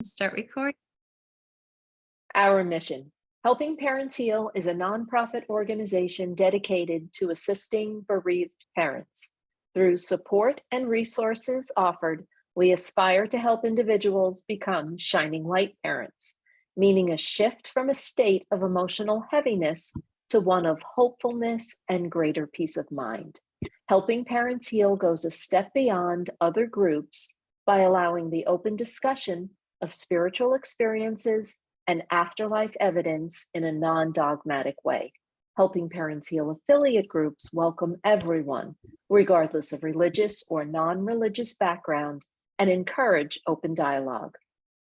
Start recording. Our mission, Helping Parents Heal, is a nonprofit organization dedicated to assisting bereaved parents. Through support and resources offered, we aspire to help individuals become shining light parents, meaning a shift from a state of emotional heaviness to one of hopefulness and greater peace of mind. Helping Parents Heal goes a step beyond other groups by allowing the open discussion of spiritual experiences and afterlife evidence in a non-dogmatic way. Helping Parents Heal affiliate groups welcome everyone, regardless of religious or non-religious background, and encourage open dialogue.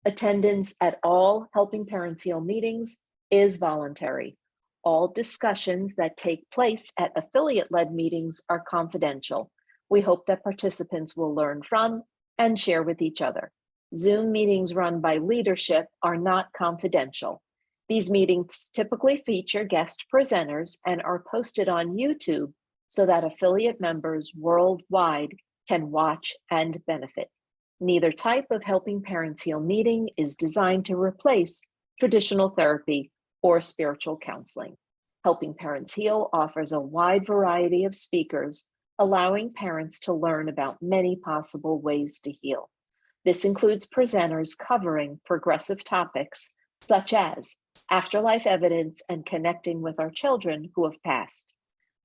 Attendance at all Helping Parents Heal meetings is voluntary. All discussions that take place at affiliate-led meetings are confidential. We hope that participants will learn from and share with each other. Zoom meetings run by leadership are not confidential. These meetings typically feature guest presenters and are posted on YouTube so that affiliate members worldwide can watch and benefit. Neither type of Helping Parents Heal meeting is designed to replace traditional therapy or spiritual counseling. Helping Parents Heal offers a wide variety of speakers, allowing parents to learn about many possible ways to heal. This includes presenters covering progressive topics such as afterlife evidence and connecting with our children who have passed.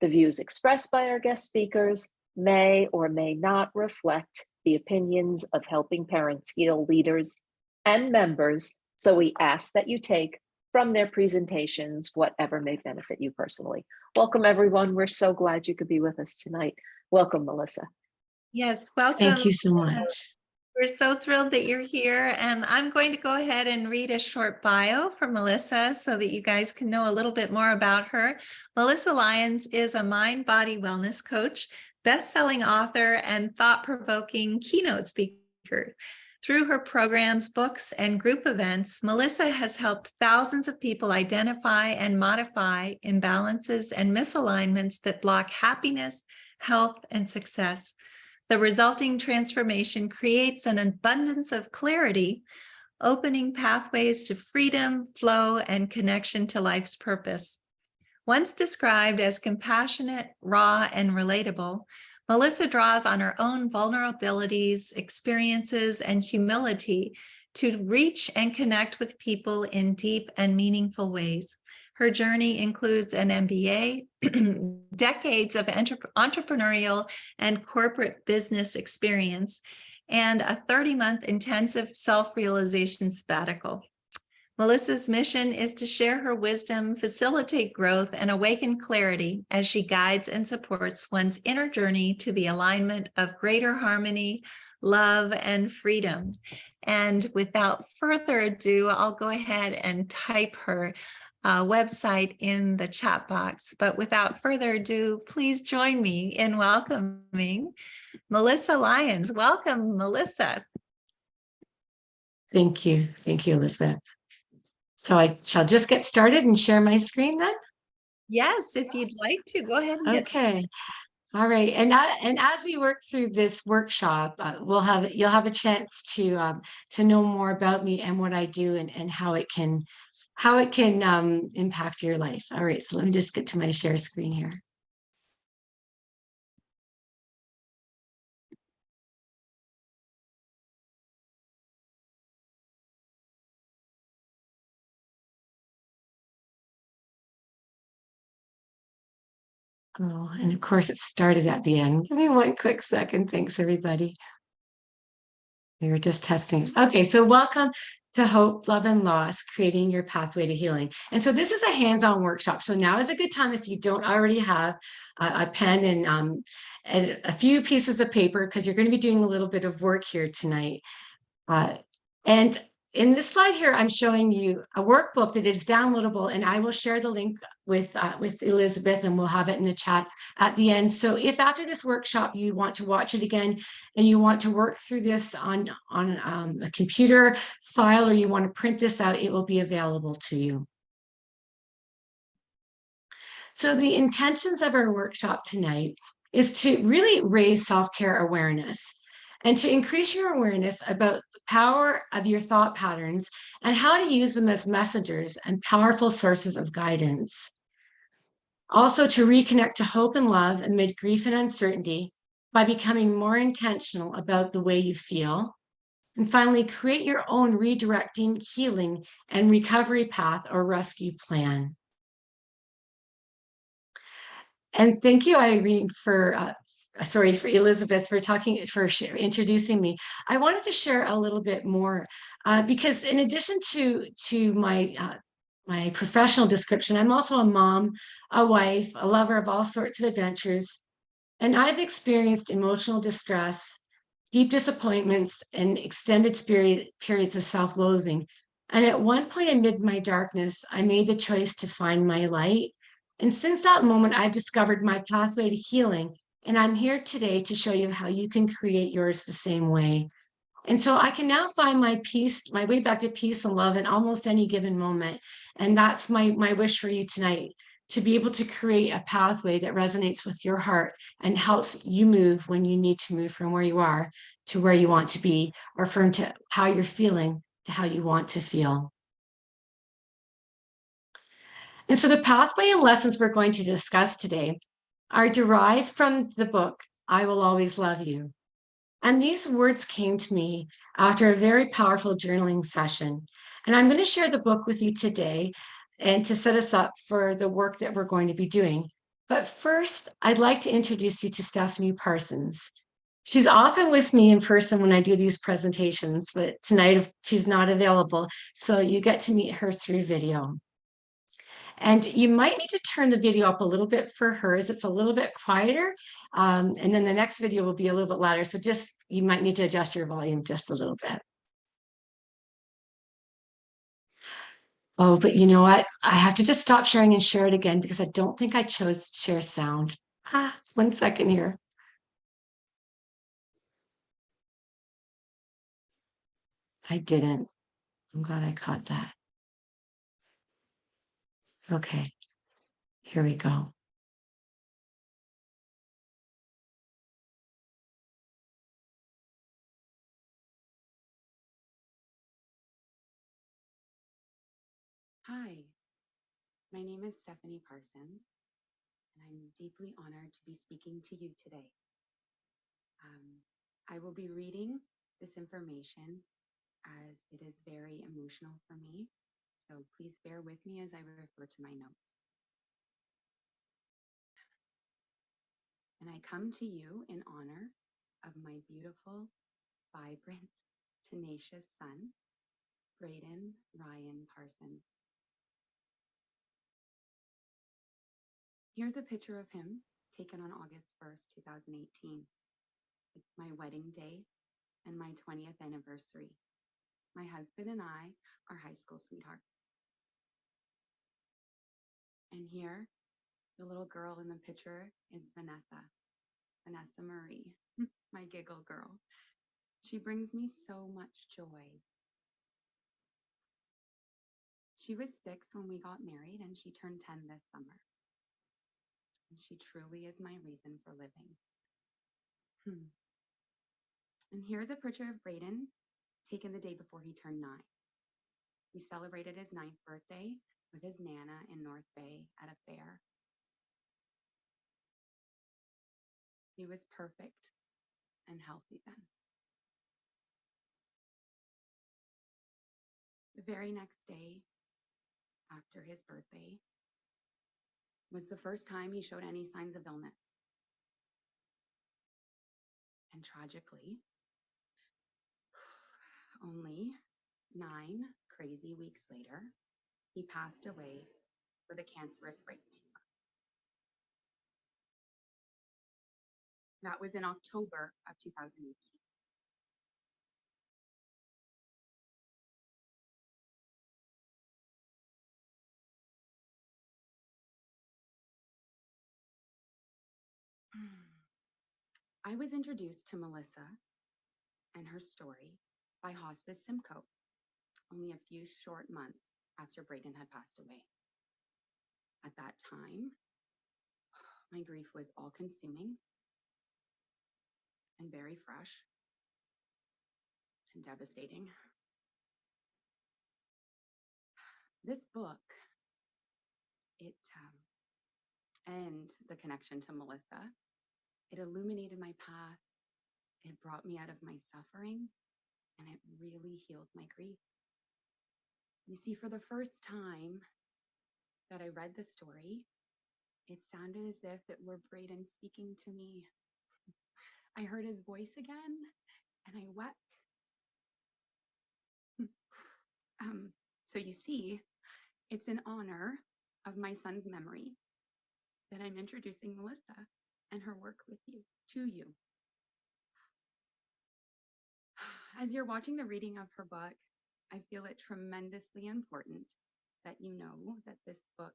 The views expressed by our guest speakers may or may not reflect the opinions of Helping Parents Heal leaders and members, so we ask that you take from their presentations whatever may benefit you personally. Welcome, everyone. We're so glad you could be with us tonight. Welcome, Melisa. Yes, welcome. Thank you so much. We're so thrilled that you're here, and I'm going to go ahead and read a short bio for Melisa so that you guys can know a little bit more about her. Melisa Lyons is a mind-body wellness coach, best-selling author, and thought-provoking keynote speaker. Through her programs, books, and group events, Melisa has helped thousands of people identify and modify imbalances and misalignments that block happiness, health, and success. The resulting transformation creates an abundance of clarity, opening pathways to freedom, flow, and connection to life's purpose. Once described as compassionate, raw, and relatable, Melisa draws on her own vulnerabilities, experiences, and humility to reach and connect with people in deep and meaningful ways. Her journey includes an MBA, decades of entrepreneurial and corporate business experience, and a 30-month intensive self-realization sabbatical. Melisa's mission is to share her wisdom, facilitate growth, and awaken clarity as she guides and supports one's inner journey to the alignment of greater harmony, love, and freedom. And without further ado, I'll go ahead and type her website in the chat box. But without further ado, please join me in welcoming Melisa Lyons. Welcome, Melisa. Thank you. Thank you, Elizabeth. So I shall just get started and share my screen then? Yes, if you'd like to, go ahead and get started. Okay. All right. And as we work through this workshop, you'll have a chance to know more about me and what I do and how it can impact your life. All right. So let me just get to my share screen here. Oh, and of course it started at the end. Give me one quick second. Thanks, everybody. We were just testing. Okay, so welcome to Hope, Love, and Loss, Creating Your Pathway to Healing. And so this is a hands-on workshop. So now is a good time if you don't already have a pen and a few pieces of paper, because you're going to be doing a little bit of work here tonight. And in this slide here, I'm showing you a workbook that is downloadable, and I will share the link with Elizabeth, and we'll have it in the chat at the end. So if after this workshop you want to watch it again and you want to work through this on a computer file, or you want to print this out, it will be available to you. So the intentions of our workshop tonight is to really raise self-care awareness. and to increase your awareness about the power of your thought patterns and how to use them as messengers and powerful sources of guidance. Also, to reconnect to hope and love amid grief and uncertainty by becoming more intentional about the way you feel. And finally, create your own redirecting, healing, and recovery path or rescue plan. And thank you, Irene, for Elizabeth, for introducing me. I wanted to share a little bit more because in addition to my professional description, I'm also a mom, a wife, a lover of all sorts of adventures, and I've experienced emotional distress, deep disappointments, and extended periods of self-loathing. And at one point amid my darkness, I made the choice to find my light. And since that moment, I've discovered my pathway to healing. And I'm here today to show you how you can create yours the same way. And so I can now find my peace, my way back to peace and love in almost any given moment. And that's my wish for you tonight, to be able to create a pathway that resonates with your heart and helps you move when you need to move from where you are to where you want to be, or from to how you're feeling to how you want to feel. And so the pathway and lessons we're going to discuss today are derived from the book, I Will Always Love You. And these words came to me after a very powerful journaling session. And I'm going to share the book with you today and to set us up for the work that we're going to be doing. But first, I'd like to introduce you to Stephanie Parsons. She's often with me in person when I do these presentations, but tonight she's not available. So you get to meet her through video. And you might need to turn the video up a little bit for hers. It's a little bit quieter. And then the next video will be a little bit louder. So you might need to adjust your volume just a little bit. Oh, but you know what? I have to just stop sharing and share it again because I don't think I chose share sound. 1 second here. I didn't. I'm glad I caught that. Okay, here we go. Hi, my name is Stephanie Parsons, and I'm deeply honored to be speaking to you today. I will be reading this information as it is very emotional for me, so please bear with me as I refer to my notes. And I come to you in honor of my beautiful, vibrant, tenacious son, Braden Ryan Parsons. Here's a picture of him taken on August 1st, 2018. It's my wedding day and my 20th anniversary. My husband and I are high school sweethearts. And here, the little girl in the picture is Vanessa Marie, my giggle girl. She brings me so much joy. She was 6 when we got married, and she turned 10 this summer. And she truly is my reason for living. And here's a picture of Braden taken the day before he turned 9. We celebrated his 9th birthday with his Nana in North Bay at a fair. He was perfect and healthy then. The very next day after his birthday was the first time he showed any signs of illness. And tragically, only 9 crazy weeks later, he passed away with a cancerous brain tumor. That was in October of 2018. I was introduced to Melisa and her story by Hospice Simcoe only a few short months after Braden had passed away. At that time, my grief was all consuming and very fresh. and devastating. This book, and the connection to Melisa, it illuminated my path. It brought me out of my suffering, and it really healed my grief. You see, for the first time that I read the story, it sounded as if it were Braden speaking to me. I heard his voice again, and I wept. So you see, it's in honor of my son's memory that I'm introducing Melisa and her work with you, to you. As you're watching the reading of her book, I feel it tremendously important that you know that this book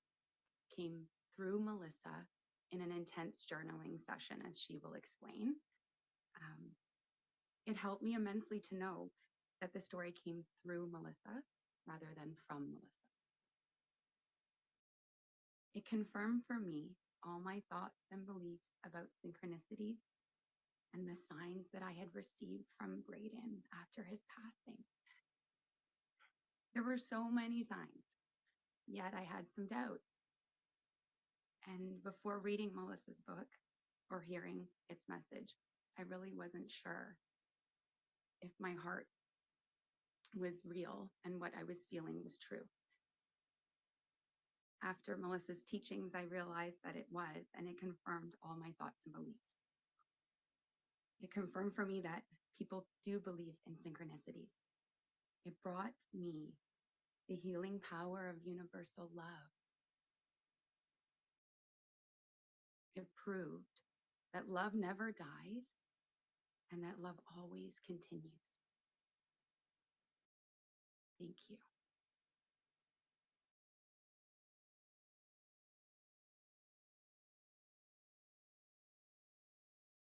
came through Melisa in an intense journaling session, as she will explain. It helped me immensely to know that the story came through Melisa rather than from Melisa. It confirmed for me all my thoughts and beliefs about synchronicities and the signs that I had received from Braden after his passing. There were so many signs, yet I had some doubts. And before reading Melisa's book or hearing its message, I really wasn't sure if my heart was real and what I was feeling was true. After Melisa's teachings, I realized that it was, and it confirmed all my thoughts and beliefs. It confirmed for me that people do believe in synchronicities. It brought me the healing power of universal love. It proved that love never dies and that love always continues. Thank you.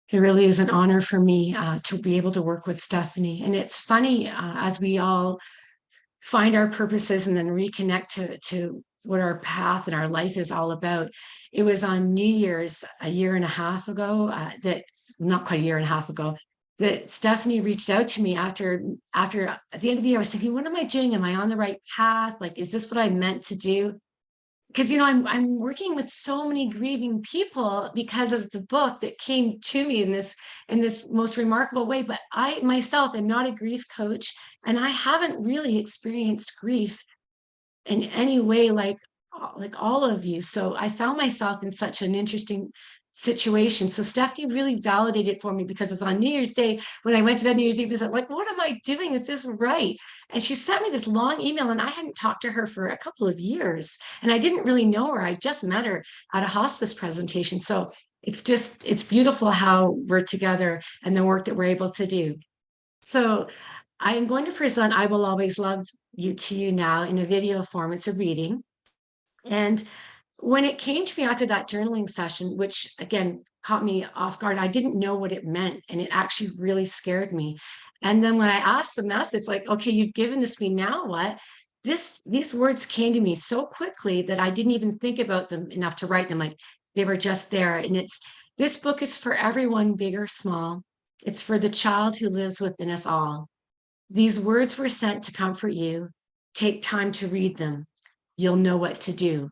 It really is an honor for me to be able to work with Stephanie. And it's funny, as we all find our purposes and then reconnect to what our path and our life is all about. It was on New Year's a year and a half ago, not quite a year and a half ago, that Stephanie reached out to me after at the end of the year. I was thinking, what am I doing? Am I on the right path? Like, is this what I meant to do? Because I'm working with so many grieving people because of the book that came to me in this most remarkable way. But I myself am not a grief coach, and I haven't really experienced grief in any way like all of you. So I found myself in such an interesting situation. So Stephanie really validated for me, because it's on New Year's Day when I went to bed New Year's Eve. I said, like, what am I doing? Is this right? And she sent me this long email, and I hadn't talked to her for a couple of years, and I didn't really know her. I just met her at a hospice presentation. So it's beautiful how we're together and the work that we're able to do. So I am going to present I Will Always Love You to you now in a video form. It's a reading. And when it came to me after that journaling session, which again caught me off guard, I didn't know what it meant. And it actually really scared me. And then when I asked the message, like, okay, you've given this to me, now what? These words came to me so quickly that I didn't even think about them enough to write them. Like, they were just there. And this book is for everyone, big or small. It's for the child who lives within us all. These words were sent to comfort you. Take time to read them. You'll know what to do.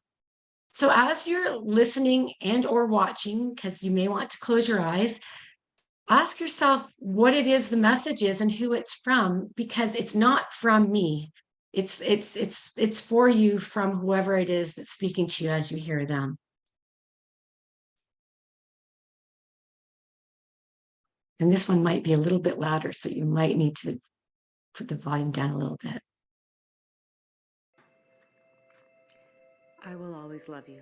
So as you're listening and or watching, because you may want to close your eyes, ask yourself what it is the message is and who it's from, because it's not from me. It's for you from whoever it is that's speaking to you as you hear them. And this one might be a little bit louder, so you might need to put the volume down a little bit. I will always love you.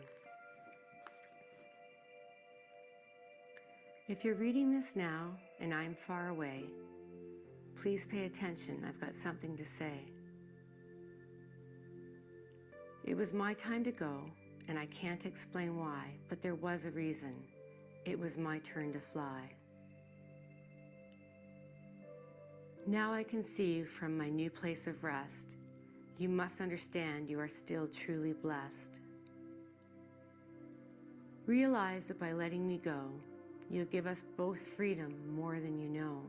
If you're reading this now and I'm far away, please pay attention. I've got something to say. It was my time to go, and I can't explain why, but there was a reason. It was my turn to fly. Now I can see you from my new place of rest. You must understand you are still truly blessed. Realize that by letting me go, you'll give us both freedom more than you know.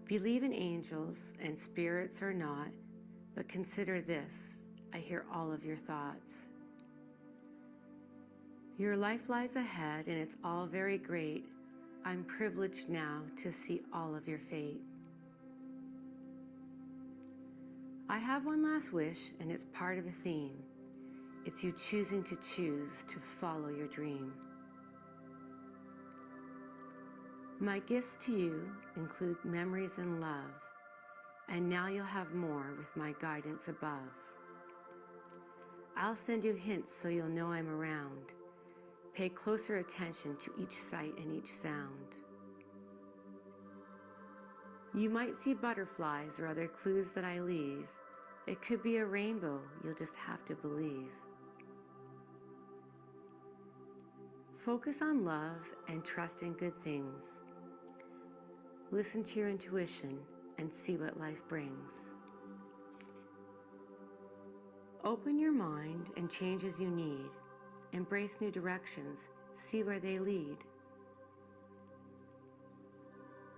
Believe in angels and spirits or not, but consider this: I hear all of your thoughts. Your life lies ahead and it's all very great. I'm privileged now to see all of your fate. I have one last wish, and it's part of a theme. It's you choosing to choose to follow your dream. My gifts to you include memories and love, and now you'll have more with my guidance above. I'll send you hints so you'll know I'm around. Pay closer attention to each sight and each sound. You might see butterflies or other clues that I leave. It could be a rainbow, you'll just have to believe. Focus on love and trust in good things. Listen to your intuition and see what life brings. Open your mind and change as you need. Embrace new directions, see where they lead.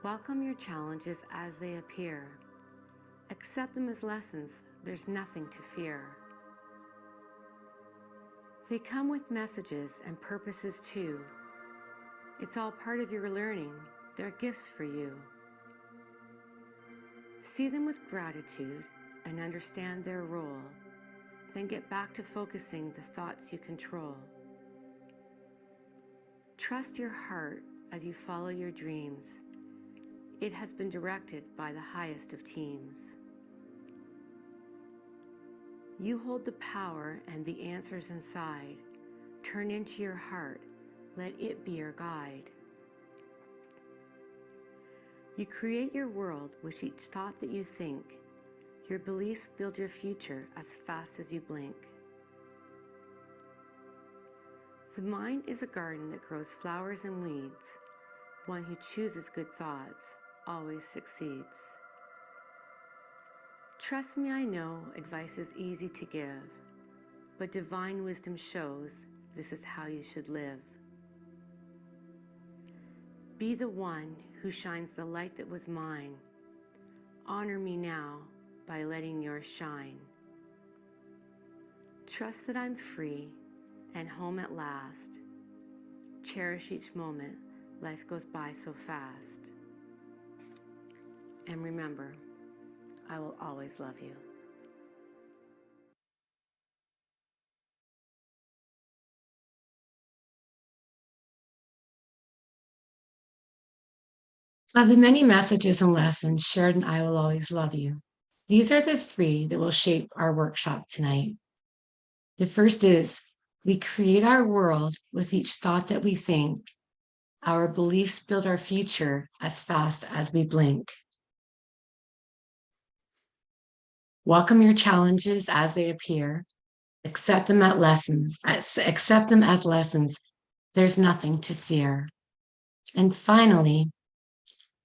Welcome your challenges as they appear. Accept them as lessons, there's nothing to fear. They come with messages and purposes too. It's all part of your learning, they're gifts for you. See them with gratitude and understand their role. Then get back to focusing the thoughts you control. Trust your heart as you follow your dreams. It has been directed by the highest of teams. You hold the power and the answers inside. Turn into your heart. Let it be your guide. You create your world with each thought that you think. Your beliefs build your future as fast as you blink. The mind is a garden that grows flowers and weeds. One who chooses good thoughts always succeeds. Trust me, I know advice is easy to give, but divine wisdom shows this is how you should live. Be the one who shines the light that was mine. Honor me now by letting yours shine. Trust that I'm free and home at last. Cherish each moment, life goes by so fast. And remember, I will always love you. Of the many messages and lessons shared in I Will Always Love You, these are the 3 that will shape our workshop tonight. The first is, we create our world with each thought that we think. Our beliefs build our future as fast as we blink. Welcome your challenges as they appear. Accept them as lessons. There's nothing to fear. And finally,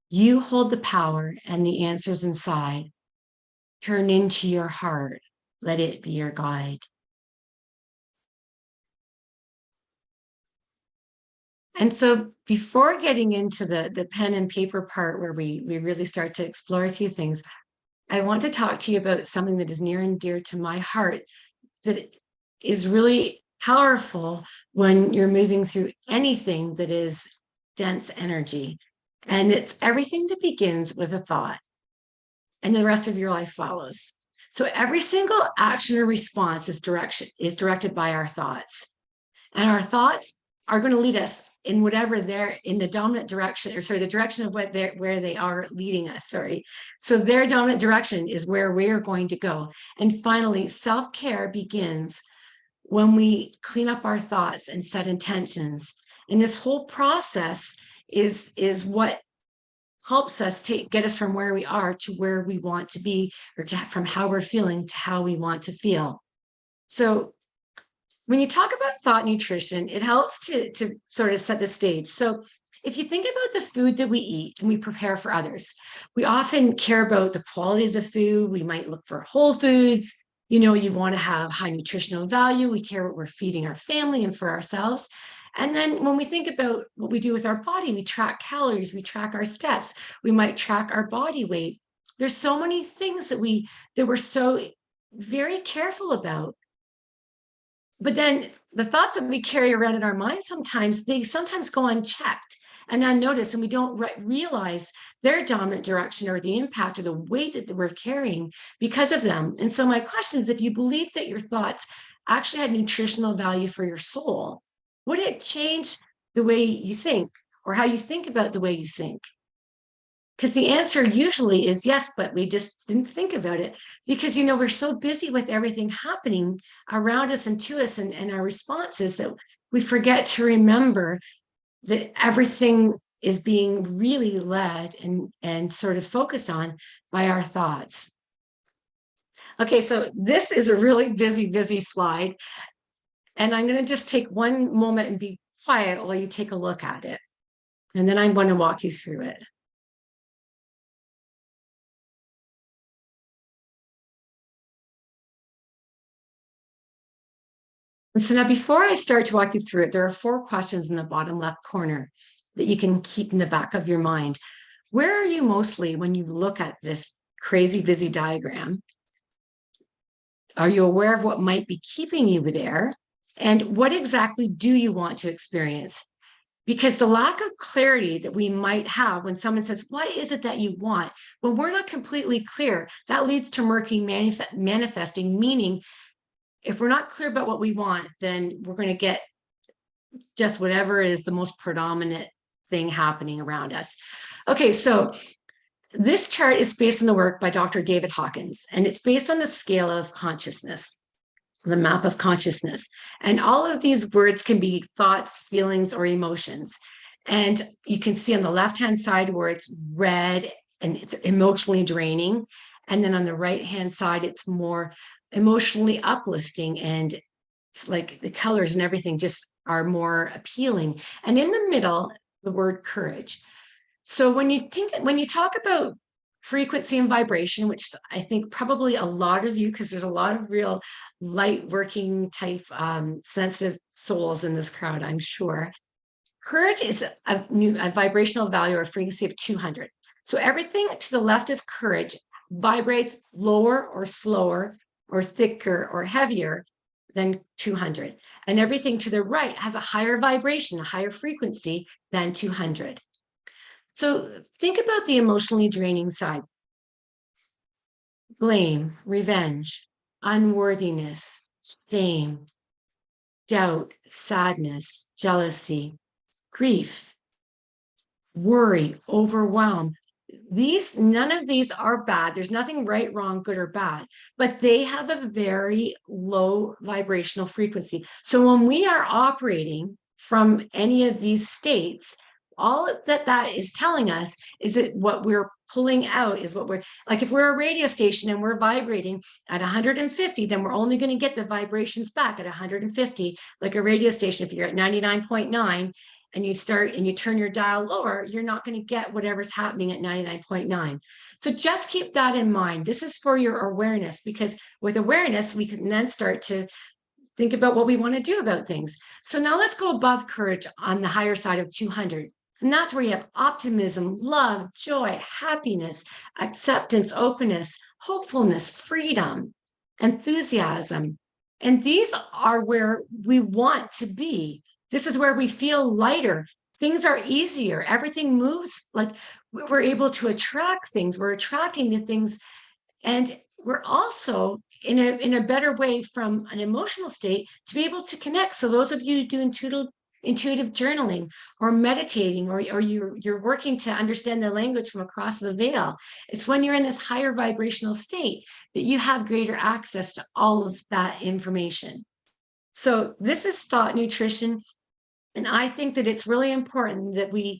you hold the power and the answers inside. Turn into your heart. Let it be your guide. And so before getting into the pen and paper part where we really start to explore a few things, I want to talk to you about something that is near and dear to my heart that is really powerful when you're moving through anything that is dense energy. And it's everything that begins with a thought, and the rest of your life follows. So every single action or response is directed by our thoughts. And our thoughts are going to lead us in whatever they're in the dominant direction, or the direction of where they are leading us, So their dominant direction is where we're going to go. And finally, self-care begins when we clean up our thoughts and set intentions. And this whole process is what helps us get us from where we are to where we want to be, or from how we're feeling to how we want to feel. So when you talk about thought nutrition, it helps to sort of set the stage. So if you think about the food that we eat and we prepare for others, we often care about the quality of the food. We might look for whole foods. You want to have high nutritional value. We care what we're feeding our family and for ourselves. And then when we think about what we do with our body, we track calories, we track our steps, we might track our body weight. There's so many things that we're so very careful about. But then the thoughts that we carry around in our minds they sometimes go unchecked and unnoticed, and we don't realize their dominant direction or the impact or the weight that we're carrying because of them. And so my question is, if you believe that your thoughts actually had nutritional value for your soul, would it change the way you think or how you think about the way you think? Because the answer usually is yes, but we just didn't think about it because, we're so busy with everything happening around us and to us and our responses that we forget to remember that everything is being really led and sort of focused on by our thoughts. Okay, so this is a really busy slide. And I'm going to just take one moment and be quiet while you take a look at it. And then I'm going to walk you through it. So now before I start to walk you through it, there are 4 questions in the bottom left corner that you can keep in the back of your mind. Where are you mostly when you look at this crazy busy diagram? Are you aware of what might be keeping you there? And what exactly do you want to experience? Because the lack of clarity that we might have when someone says, what is it that you want? When we're not completely clear, that leads to murky manifesting, meaning if we're not clear about what we want, then we're going to get just whatever is the most predominant thing happening around us. Okay, so this chart is based on the work by Dr. David Hawkins, and it's based on the scale of consciousness, the map of consciousness. And all of these words can be thoughts, feelings, or emotions. And you can see on the left-hand side where it's red and it's emotionally draining. And then on the right-hand side, it's more emotionally uplifting, and it's like the colors and everything just are more appealing. And in the middle, the word courage. So when you talk about frequency and vibration, which I think probably a lot of you, because there's a lot of real light working type sensitive souls in this crowd, I'm sure. Courage is a vibrational value or frequency of 200. So everything to the left of courage vibrates lower or slower or thicker or heavier than 200. And everything to the right has a higher vibration, a higher frequency than 200. So think about the emotionally draining side. Blame, revenge, unworthiness, shame, doubt, sadness, jealousy, grief, worry, overwhelm. None of these are bad. There's nothing right, wrong, good, or bad, but they have a very low vibrational frequency. So when we are operating from any of these states, all that is telling us is that what we're pulling out is what we're like. If we're a radio station and we're vibrating at 150, then we're only going to get the vibrations back at 150, like a radio station. If you're at 99.9 and you turn your dial lower, you're not going to get whatever's happening at 99.9. So just keep that in mind. This is for your awareness, because with awareness, we can then start to think about what we want to do about things. So now let's go above courage on the higher side of 200. And that's where you have optimism, love, joy, happiness, acceptance, openness, hopefulness, freedom, enthusiasm. And these are where we want to be. This is where we feel lighter. Things are easier. Everything moves, like we're able to attract things. We're attracting the things. And we're also in a better way from an emotional state to be able to connect. So those of you who do intuitive journaling or meditating, or you're working to understand the language from across the veil, it's when you're in this higher vibrational state that you have greater access to all of that information. So this is thought nutrition. And I think that it's really important that we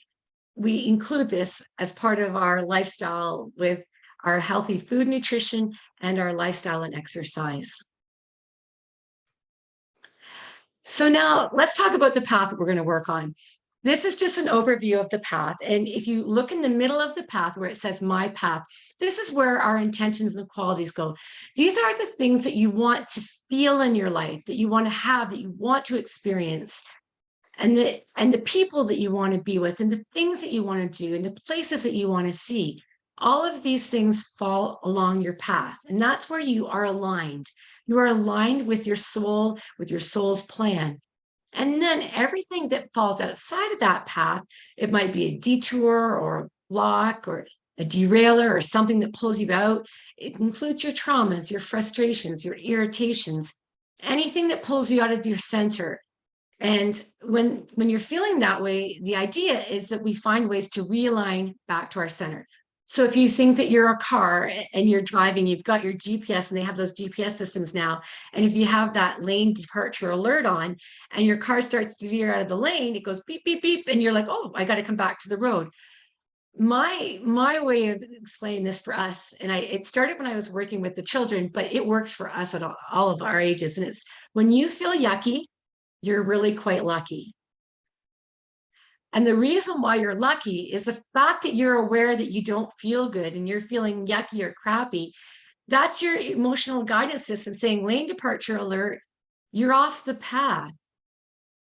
include this as part of our lifestyle with our healthy food, nutrition, and our lifestyle and exercise. So now let's talk about the path that we're going to work on. This is just an overview of the path. And if you look in the middle of the path where it says my path, this is where our intentions and qualities go. These are the things that you want to feel in your life, that you want to have, that you want to experience. and the people that you want to be with, and the things that you want to do, and the places that you want to see. All of these things fall along your path, and that's where you are aligned. You are aligned with your soul, with your soul's plan. And then everything that falls outside of that path, it might be a detour or a block or a derailer or something that pulls you out. It includes your traumas, your frustrations, your irritations, anything that pulls you out of your center. And when you're feeling that way, the idea is that we find ways to realign back to our center. So if you think that you're a car and you're driving, you've got your GPS, and they have those GPS systems now. And if you have that lane departure alert on and your car starts to veer out of the lane, it goes beep, beep, beep. And you're like, oh, I got to come back to the road. My way of explaining this for us, and it started when I was working with the children, but it works for us at all of our ages. And it's when you feel yucky, you're really quite lucky. And the reason why you're lucky is the fact that you're aware that you don't feel good and you're feeling yucky or crappy. That's your emotional guidance system saying, lane departure alert, you're off the path.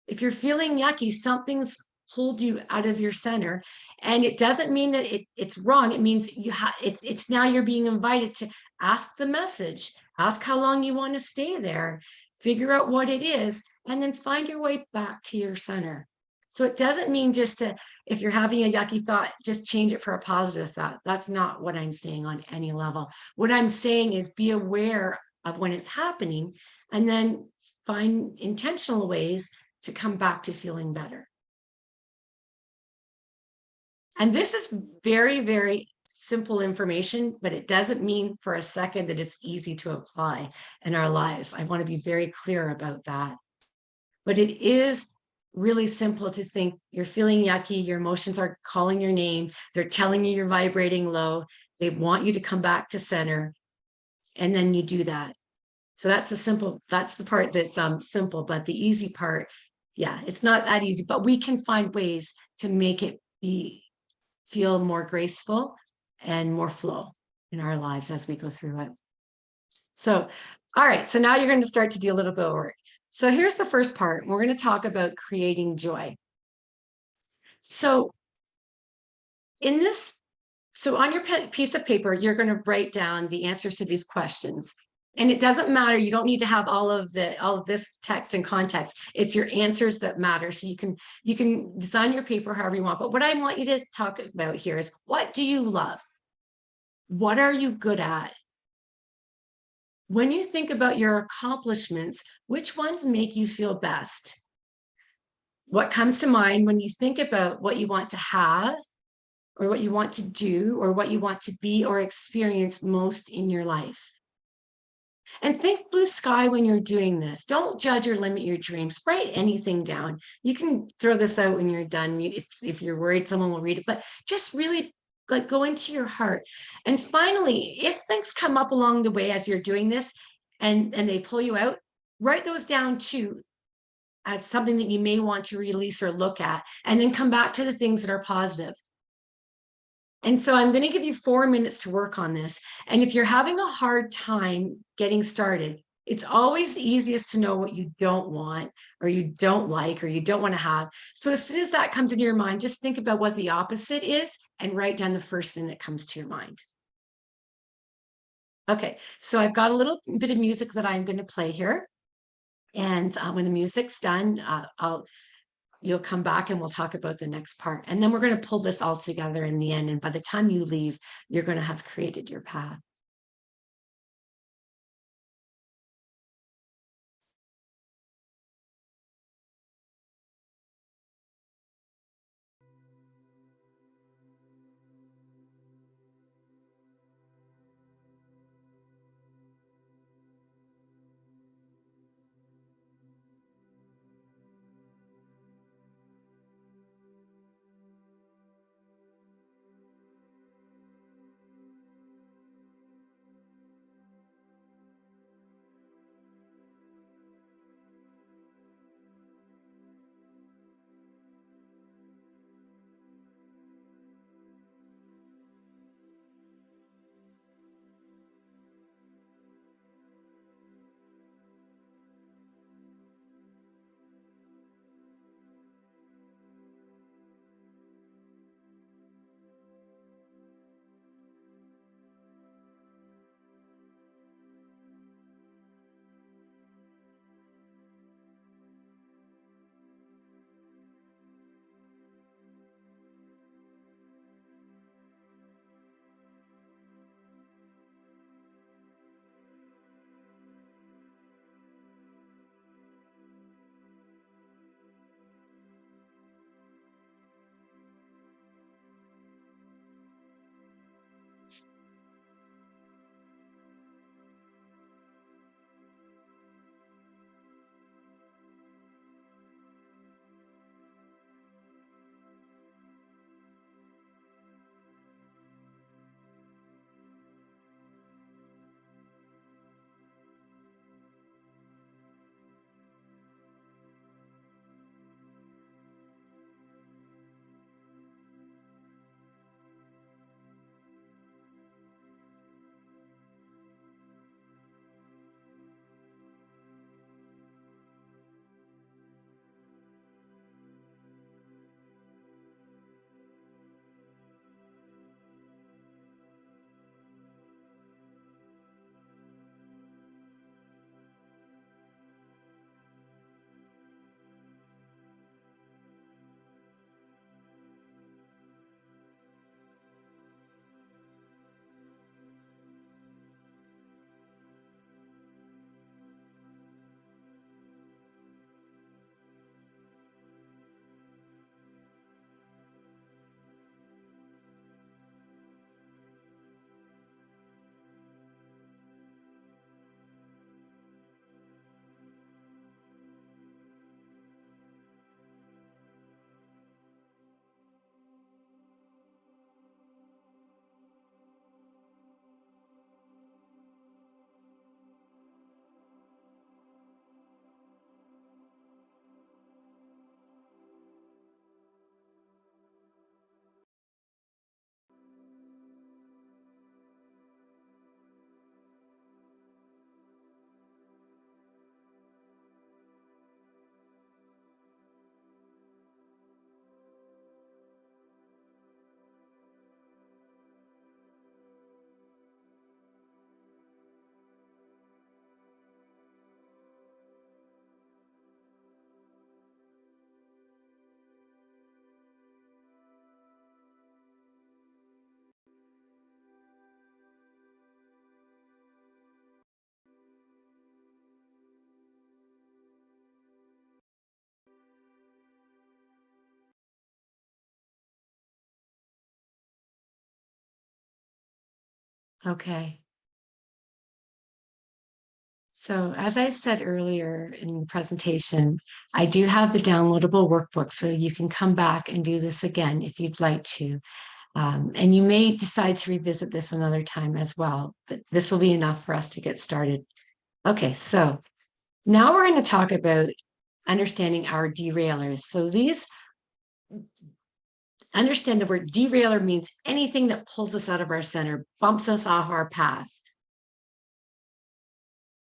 If you're feeling yucky, something's pulled you out of your center. And it doesn't mean that it's wrong. It means it's now you're being invited to ask the message, ask how long you want to stay there, figure out what it is, and then find your way back to your center. So it doesn't mean just to, if you're having a yucky thought, just change it for a positive thought. That's not what I'm saying on any level. What I'm saying is be aware of when it's happening and then find intentional ways to come back to feeling better. And this is very, very simple information, but it doesn't mean for a second that it's easy to apply in our lives. I want to be very clear about that. But it is really simple to think you're feeling yucky, your emotions are calling your name, they're telling you you're vibrating low, they want you to come back to center, and then you do that. So that's the part that's simple, but the easy part, yeah, it's not that easy, but we can find ways to make it feel more graceful and more flow in our lives as we go through it. So, all right, so now you're going to start to do a little bit of work. So here's the first part. We're going to talk about creating joy. So on your piece of paper, you're going to write down the answers to these questions. And it doesn't matter. You don't need to have all of this text and context. It's your answers that matter. So you can design your paper however you want. But what I want you to talk about here is, what do you love? What are you good at? When you think about your accomplishments, which ones make you feel best? What comes to mind when you think about what you want to have, or what you want to do, or what you want to be or experience most in your life? And think blue sky when you're doing this. Don't judge or limit your dreams. Write anything down. You can throw this out when you're done if you're worried someone will read it, but just really go into your heart. And finally, if things come up along the way as you're doing this and they pull you out, write those down too as something that you may want to release or look at, and then come back to the things that are positive. And so I'm going to give you 4 minutes to work on this. And if you're having a hard time getting started, it's always easiest to know what you don't want, or you don't like, or you don't want to have. So as soon as that comes into your mind, just think about what the opposite is and write down the first thing that comes to your mind. Okay, so I've got a little bit of music that I'm going to play here. And when the music's done, you'll come back and we'll talk about the next part. And then we're going to pull this all together in the end. And by the time you leave, you're going to have created your path. Okay. So as I said earlier in the presentation, I do have the downloadable workbook, so you can come back and do this again if you'd like to. And you may decide to revisit this another time as well, but this will be enough for us to get started. Okay, so now we're going to talk about understanding our derailers. So understand the word derailer means anything that pulls us out of our center, bumps us off our path.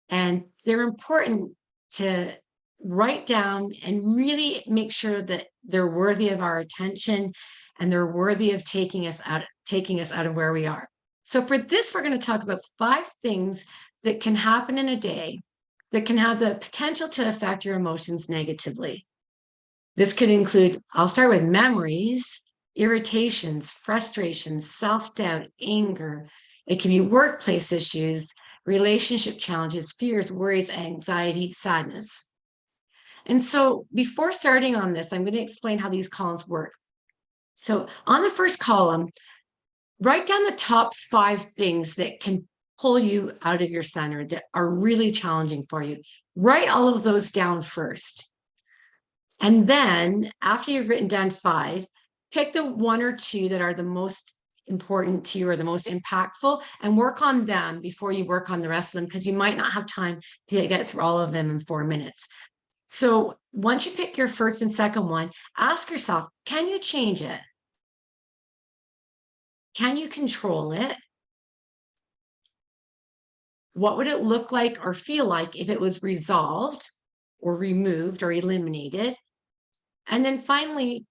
And they're important to write down and really make sure that they're worthy of our attention and they're worthy of taking us out of where we are. So for this, we're going to talk about 5 things that can happen in a day that can have the potential to affect your emotions negatively. This could include, I'll start with memories, irritations, frustrations, self-doubt, anger. It can be workplace issues, relationship challenges, fears, worries, anxiety, sadness. And so before starting on this, I'm going to explain how these columns work. So on the first column, write down the top 5 things that can pull you out of your center that are really challenging for you. Write all of those down first. And then after you've written down 5, pick the 1 or 2 that are the most important to you or the most impactful and work on them before you work on the rest of them, because you might not have time to get through all of them in 4 minutes. So once you pick your first and second one, ask yourself, can you change it? Can you control it? What would it look like or feel like if it was resolved or removed or eliminated? And then finally,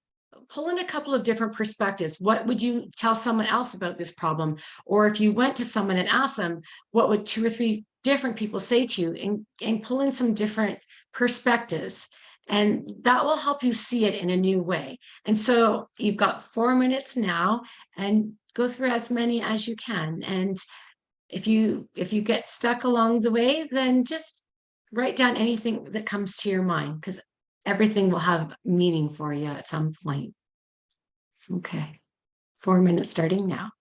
pull in a couple of different perspectives. What would you tell someone else about this problem? Or if you went to someone and asked them, what would 2 or 3 different people say to you? And pull in some different perspectives. And that will help you see it in a new way. And so you've got 4 minutes now, and go through as many as you can. And if you get stuck along the way, then just write down anything that comes to your mind, because everything will have meaning for you at some point. Okay, 4 minutes starting now.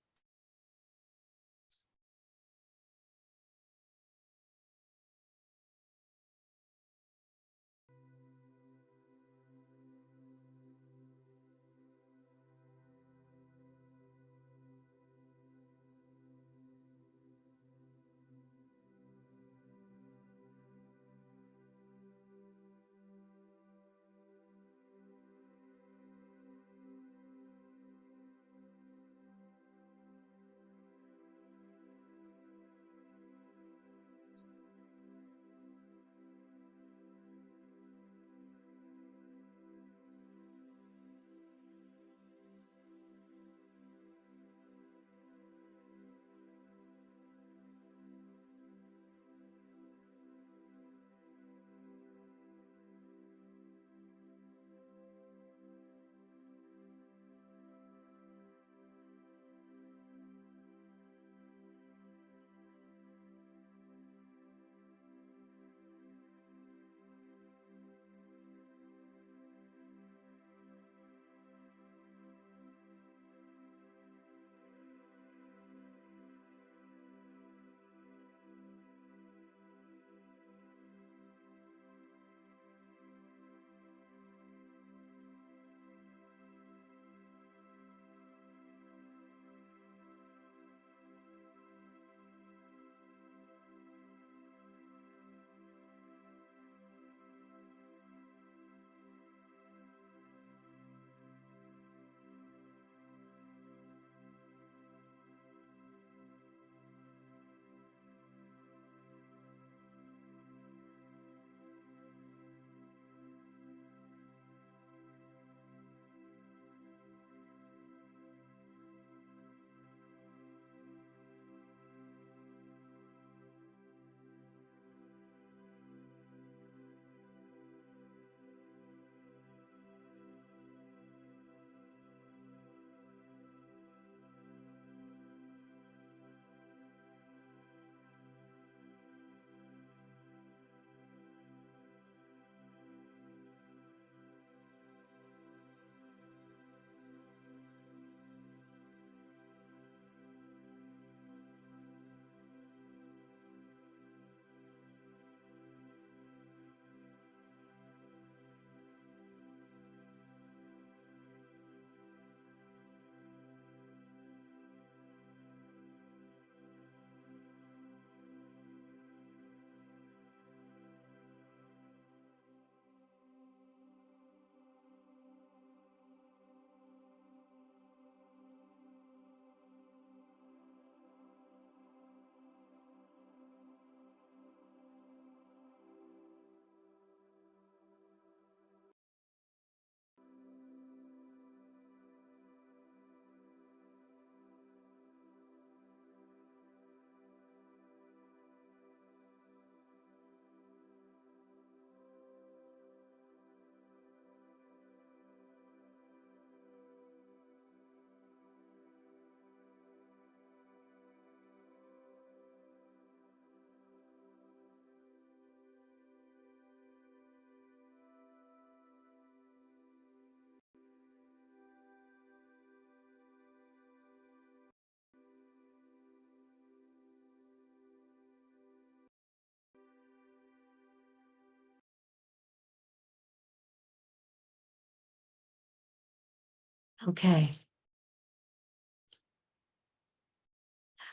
Okay.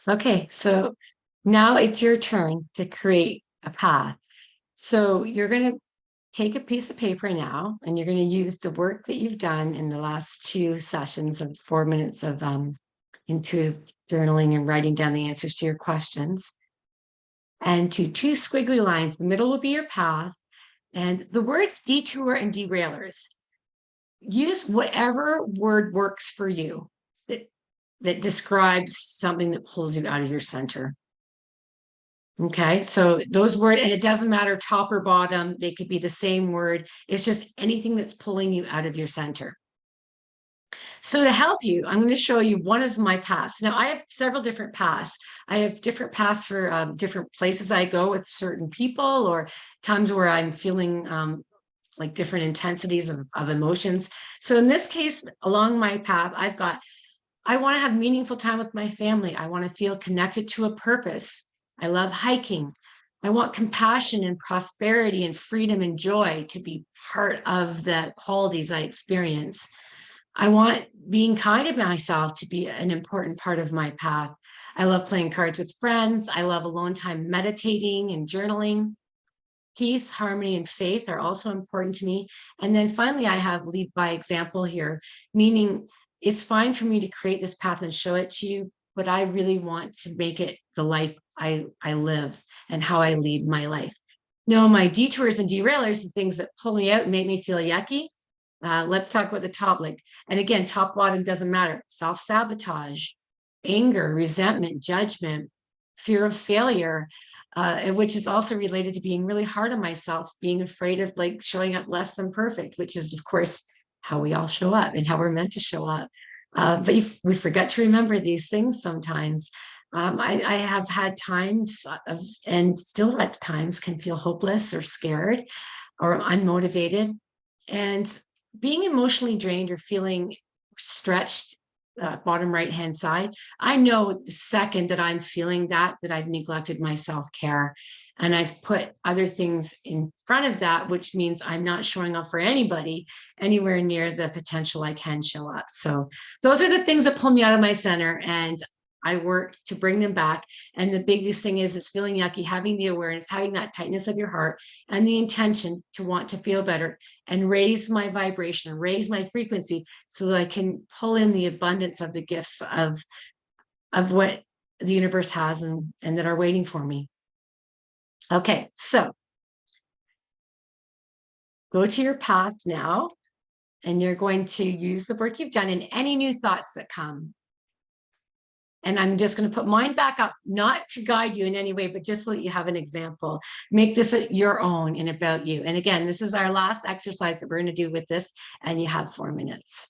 Okay, so now it's your turn to create a path. So you're going to take a piece of paper now, and you're going to use the work that you've done in the last 2 sessions of 4 minutes of intuitive journaling and writing down the answers to your questions. And to 2 squiggly lines, the middle will be your path. And the words detour and derailers, use whatever word works for you that describes something that pulls you out of your center. Okay, so those words, and it doesn't matter top or bottom, they could be the same word. It's just anything that's pulling you out of your center. So to help you, I'm going to show you one of my paths. Now, I have several different paths. I have different paths for different places I go with certain people, or times where I'm feeling like different intensities of emotions. So in this case, along my path, I want to have meaningful time with my family. I want to feel connected to a purpose. I love hiking. I want compassion and prosperity and freedom and joy to be part of the qualities I experience. I want being kind to myself to be an important part of my path. I love playing cards with friends. I love alone time meditating and journaling. Peace, harmony, and faith are also important to me. And then finally, I have lead by example here, meaning it's fine for me to create this path and show it to you, but I really want to make it the life I live and how I lead my life. No, my detours and derailers, the things that pull me out and make me feel yucky. Let's talk about the top, and again, top, bottom doesn't matter. Self-sabotage, anger, resentment, judgment, fear of failure, which is also related to being really hard on myself, being afraid of showing up less than perfect, which is of course how we all show up and how we're meant to show up. But we forget to remember these things sometimes. I have had times and still at times can feel hopeless or scared or unmotivated. And being emotionally drained or feeling stretched, bottom right-hand side, I know the second that I'm feeling that I've neglected my self-care. And I've put other things in front of that, which means I'm not showing up for anybody anywhere near the potential I can show up. So those are the things that pull me out of my center, and I work to bring them back. And the biggest thing is feeling yucky, having the awareness, having that tightness of your heart and the intention to want to feel better and raise my vibration, raise my frequency so that I can pull in the abundance of the gifts of what the universe has and that are waiting for me. Okay, so go to your path now, and you're going to use the work you've done and any new thoughts that come. And I'm just going to put mine back up, not to guide you in any way, but just so that you have an example. Make this your own and about you. And again, this is our last exercise that we're going to do with this, and you have 4 minutes.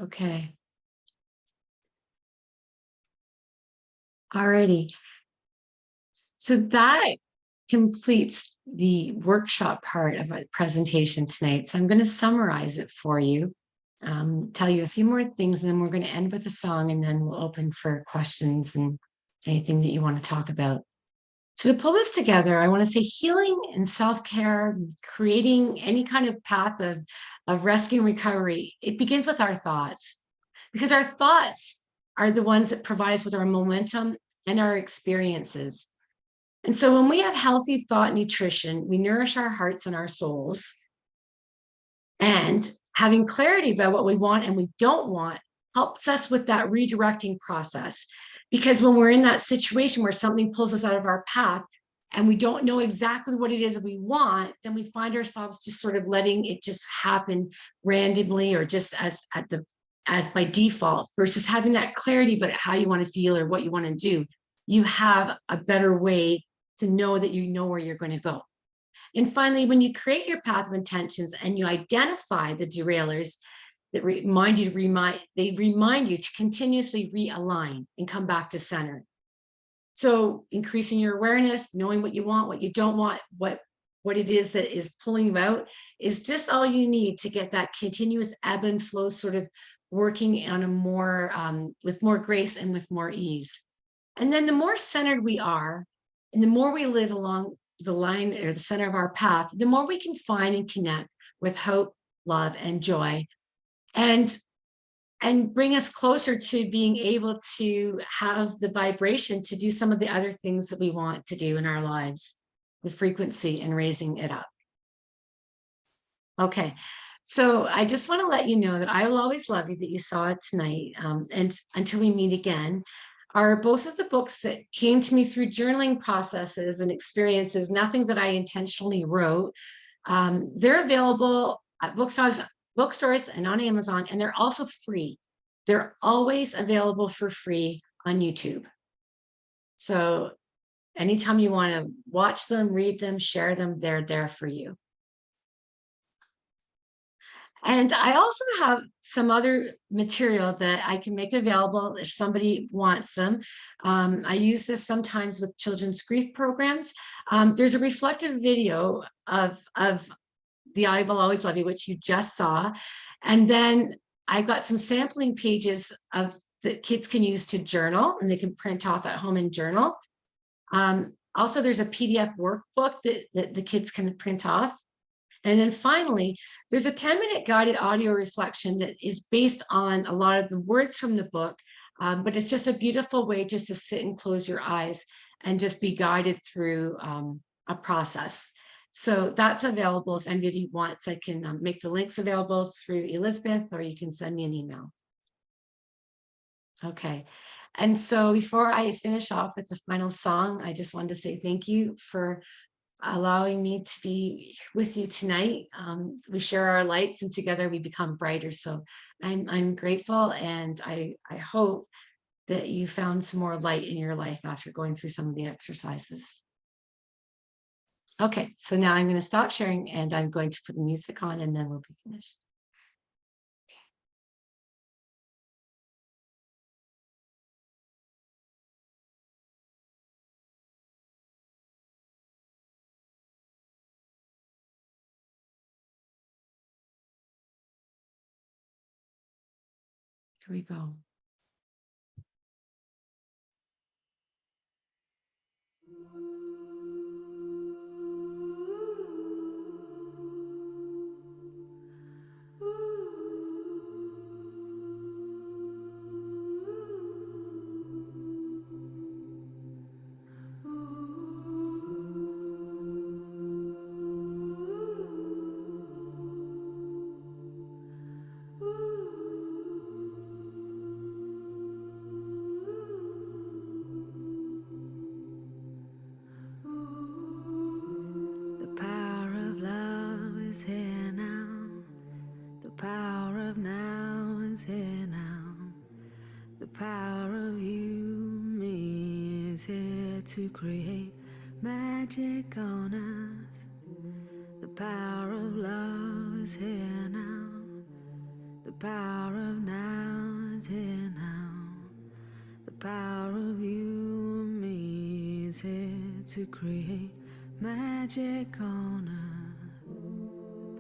Okay. Alrighty. So that completes the workshop part of a presentation tonight. So I'm going to summarize it for you, tell you a few more things, and then we're going to end with a song, and then we'll open for questions and anything that you want to talk about. So to pull this together, I want to say healing and self-care, creating any kind of path of rescue and recovery, it begins with our thoughts, because our thoughts are the ones that provide us with our momentum and our experiences. And so when we have healthy thought nutrition, we nourish our hearts and our souls. And having clarity about what we want and we don't want helps us with that redirecting process. Because when we're in that situation where something pulls us out of our path and we don't know exactly what it is we want, then we find ourselves just sort of letting it just happen randomly or just as by default, versus having that clarity about how you want to feel or what you want to do. You have a better way to know that you know where you're going to go. And finally, when you create your path of intentions and you identify the derailers that remind you to continuously realign and come back to center. So increasing your awareness, knowing what you want, what you don't want, what it is that is pulling you out is just all you need to get that continuous ebb and flow sort of working on a more, with more grace and with more ease. And then the more centered we are, and the more we live along the line or the center of our path, the more we can find and connect with hope, love, and joy, and bring us closer to being able to have the vibration to do some of the other things that we want to do in our lives, the frequency and raising it up. Okay, so I just want to let you know that I will always love you, that you saw it tonight, and until we meet again, are both of the books that came to me through journaling processes and experiences, nothing that I intentionally wrote. They're available at bookstores and on Amazon, and they're also free. They're always available for free on YouTube. So anytime you want to watch them, read them, share them, they're there for you. And I also have some other material that I can make available if somebody wants them. I use this sometimes with children's grief programs. There's a reflective video of the I Will Always Love You, which you just saw. And then I got some sampling pages of that kids can use to journal, and they can print off at home and journal. Also, there's a PDF workbook that the kids can print off. And then finally, there's a 10-minute guided audio reflection that is based on a lot of the words from the book, but it's just a beautiful way just to sit and close your eyes and just be guided through a process. So that's available if anybody wants. I can make the links available through Elizabeth, or you can send me an email. Okay, and so before I finish off with the final song, I just wanted to say thank you for allowing me to be with you tonight. We share our lights and together we become brighter. So I'm grateful, and I hope that you found some more light in your life after going through some of the exercises. Okay, so now I'm going to stop sharing and I'm going to put the music on, and then we'll be finished. Here we go. To create magic on earth. The power of love is here now. The power of now power of you and me is here to create magic on earth.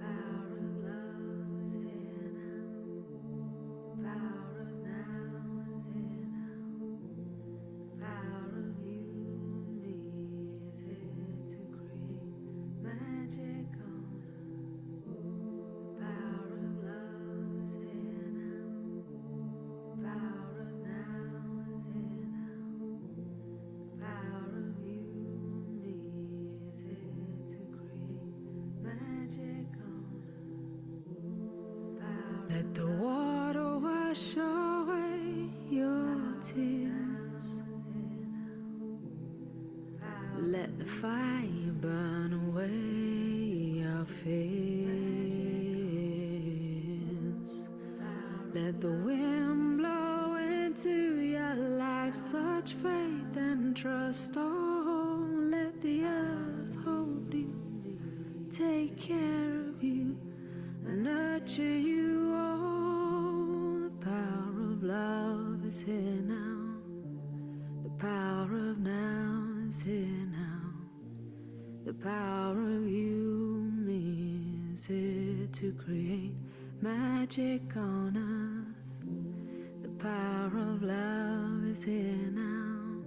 Power of love is here now. Power of now is here now. Power of you and me is here to create magic on earth. Power of love is here now. Power of now is here now. Power of you and me is here to create magic on earth. Let the water wash away your tears. Let the fire burn away your fears. Let the wind blow into your life such faith and trust. Oh, let the earth hold you, take care of you, and nurture you. Oh, the power of love is here now. The power of now is here now. The power of you and me is here to create magic on earth. The power of love is here now.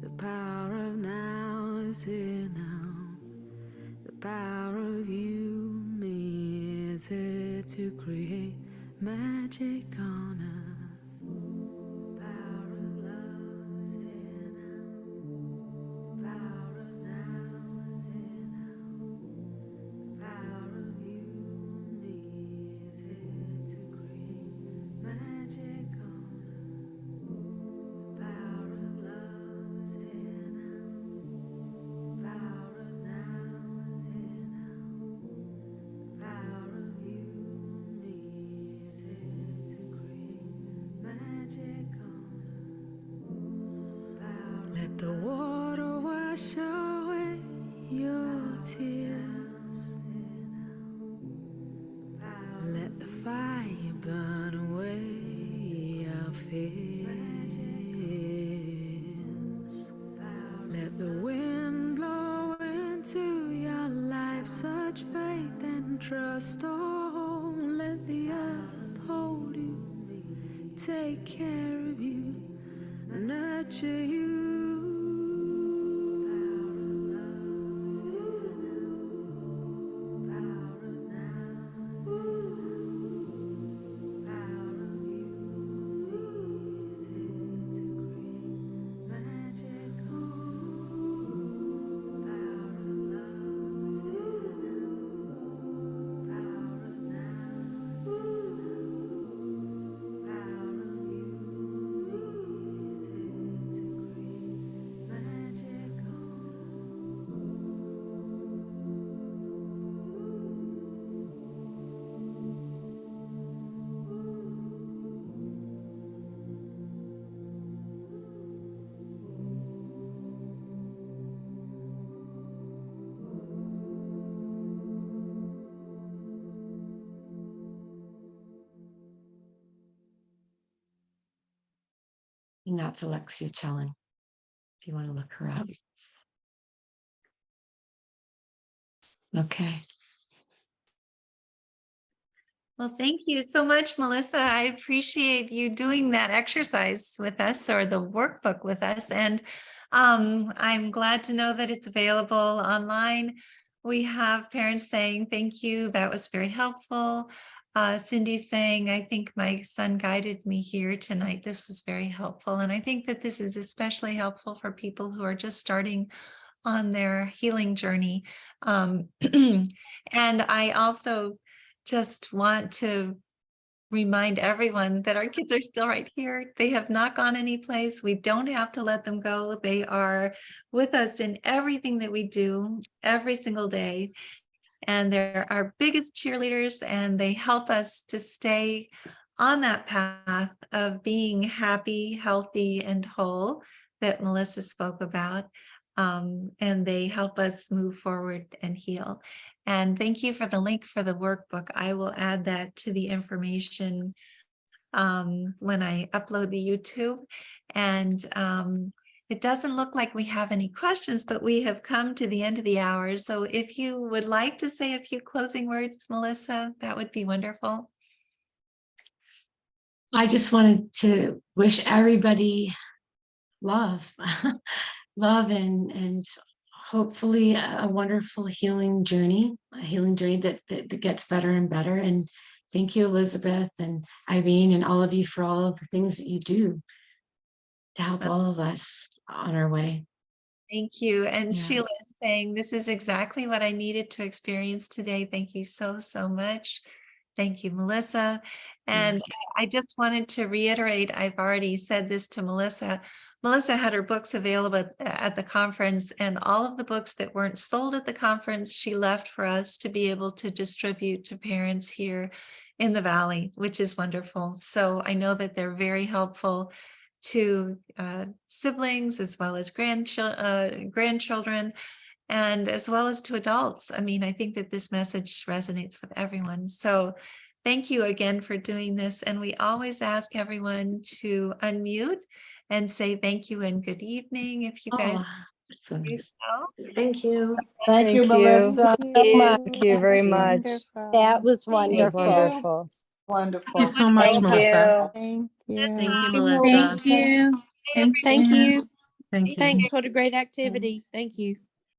The power of now is here now. The power of you and me is here to create magic on earth. Power of love is here now. Power of now is here now. Power of you and me is here to create magic on earth. Power of love is here now. Power of now is here now. Power of you and me is here to create magic on earth. Let the water wash away your tears. Let the fire burn away your fears. Let the wind blow into your life such faith and trust. Oh, let the earth hold you, take care of you, and nurture you. Power of now, power of you is here to create magic on. Power of love is here now. Power of now is here now. Power of you is here to create magic on. And that's Alexia Chellan, if you want to look her up. Okay. Well, thank you so much, Melissa. I appreciate you doing that exercise with us, or the workbook with us. And I'm glad to know that it's available online. We have parents saying, thank you, that was very helpful. Cindy's saying, I think my son guided me here tonight. This was very helpful. And I think that this is especially helpful for people who are just starting on their healing journey. And I also just want to remind everyone that our kids are still right here. They have not gone anyplace. We don't have to let them go. They are with us in everything that we do every single day. And they're our biggest cheerleaders, and they help us to stay on that path of being happy, healthy, and whole that Melissa spoke about. And they help us move forward and heal. And thank you for the link for the workbook. I will add that to the information when I upload the YouTube. And it doesn't look like we have any questions, but we have come to the end of the hour. So if you would like to say a few closing words, Melisa, that would be wonderful. I just wanted to wish everybody love, love, and hopefully a wonderful healing journey, that gets better and better. And thank you, Elizabeth and Irene, and all of you for all of the things that you do to help all of us on our way. Thank you. And Yeah. Sheila is saying, this is exactly what I needed to experience today. Thank you so, so much. Thank you, Melisa. And I just wanted to reiterate, I've already said this to Melisa. Melisa had her books available at the conference, and all of the books that weren't sold at the conference, she left for us to be able to distribute to parents here in the Valley, which is wonderful. So I know that they're very helpful to siblings as well as grandchildren, and as well as to adults. I mean, I think that this message resonates with everyone. So thank you again for doing this. And we always ask everyone to unmute and say thank you and good evening if you guys That's so do nice. so. Thank you. Thank you, Melissa, so much. Thank you very much. That was Thank It was wonderful. wonderful. Wonderful. Thank you so much, Thank Melissa. you. Thank you. This Thank you, Melissa. Thank you. Hey, Thank you. Thank you. Thanks for the great activity. Thank you.